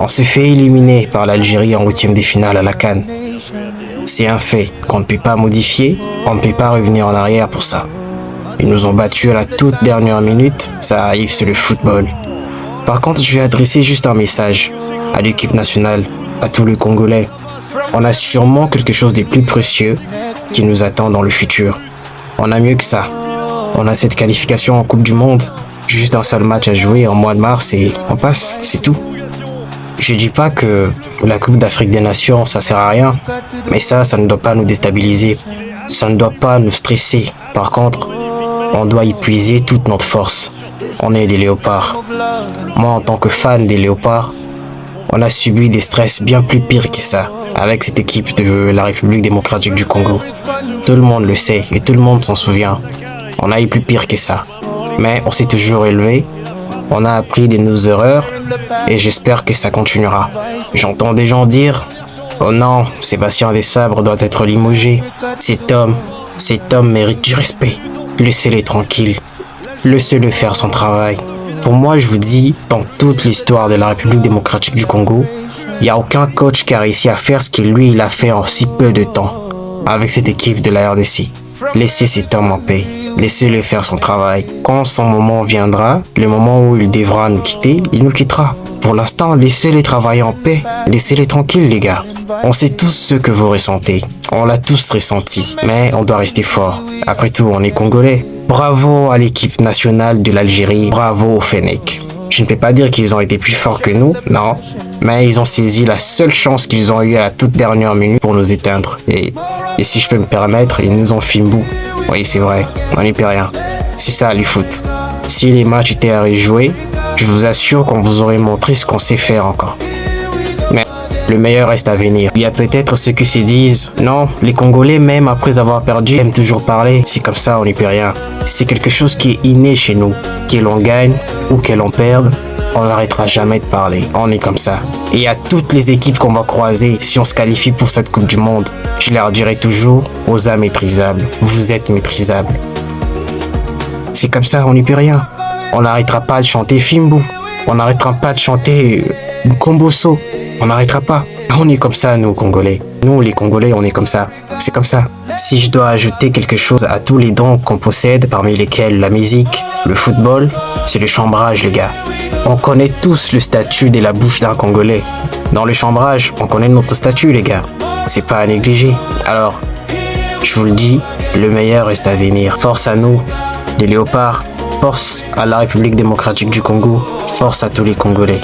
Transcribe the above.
On s'est fait éliminer par l'Algérie en huitième de finale à la CAN. C'est un fait qu'on ne peut pas modifier, on ne peut pas revenir en arrière pour ça. Ils nous ont battus à la toute dernière minute, ça arrive, c'est le football. Par contre, je vais adresser juste un message à l'équipe nationale, à tous les Congolais. On a sûrement quelque chose de plus précieux qui nous attend dans le futur. On a mieux que ça. On a cette qualification en Coupe du Monde, juste un seul match à jouer en mois de mars et on passe, c'est tout. Je dis pas que la Coupe d'Afrique des Nations, ça sert à rien, mais ça ne doit pas nous déstabiliser, ça ne doit pas nous stresser. Par contre, on doit y puiser toute notre force. On est des léopards. Moi, en tant que fan des léopards, on a subi des stress bien plus pires que ça avec cette équipe de la République démocratique du Congo. Tout le monde le sait et tout le monde s'en souvient. On a eu plus pire que ça. Mais on s'est toujours élevé. On a appris de nos erreurs et j'espère que ça continuera. J'entends des gens dire « Oh non, Sébastien Desabre doit être limogé. Cet homme mérite du respect. Laissez-le tranquille. Laissez-le faire son travail. » Pour moi, je vous dis, dans toute l'histoire de la République démocratique du Congo, il n'y a aucun coach qui a réussi à faire ce que lui, il a fait en si peu de temps avec cette équipe de la RDC. Laissez cet homme en paix. Laissez-le faire son travail. Quand son moment viendra, le moment où il devra nous quitter, il nous quittera. Pour l'instant, laissez-les travailler en paix. Laissez-les tranquilles, les gars. On sait tous ce que vous ressentez. On l'a tous ressenti. Mais on doit rester fort. Après tout, on est Congolais. Bravo à l'équipe nationale de l'Algérie. Bravo au Fennec. Je ne peux pas dire qu'ils ont été plus forts que nous, non. Mais ils ont saisi la seule chance qu'ils ont eue à la toute dernière minute pour nous éteindre. Et si je peux me permettre, ils nous ont fimbou. Oui, c'est vrai, on n'y peut rien. C'est ça, le foot. Si les matchs étaient à rejouer, je vous assure qu'on vous aurait montré ce qu'on sait faire encore. Mais le meilleur reste à venir. Il y a peut-être ceux qui se disent « Non, les Congolais, même après avoir perdu, aiment toujours parler. C'est comme ça, on n'y peut rien. » C'est quelque chose qui est inné chez nous. Que l'on gagne ou que l'on perde, on n'arrêtera jamais de parler. On est comme ça. Et à toutes les équipes qu'on va croiser, si on se qualifie pour cette Coupe du Monde, je leur dirai toujours aux âmes maîtrisables. Vous êtes maîtrisables. C'est comme ça, on n'y peut rien. On n'arrêtera pas de chanter Fimbu. On n'arrêtera pas de chanter Komboso. On n'arrêtera pas. On est comme ça, nous, Congolais. Nous, les Congolais, on est comme ça. C'est comme ça. Si je dois ajouter quelque chose à tous les dons qu'on possède, parmi lesquels la musique, le football, c'est le chambrage, les gars. On connaît tous le statut de la bouche d'un Congolais. Dans le chambrage, on connaît notre statut, les gars. C'est pas à négliger. Alors, je vous le dis, le meilleur reste à venir. Force à nous, les léopards. Force à la République démocratique du Congo. Force à tous les Congolais.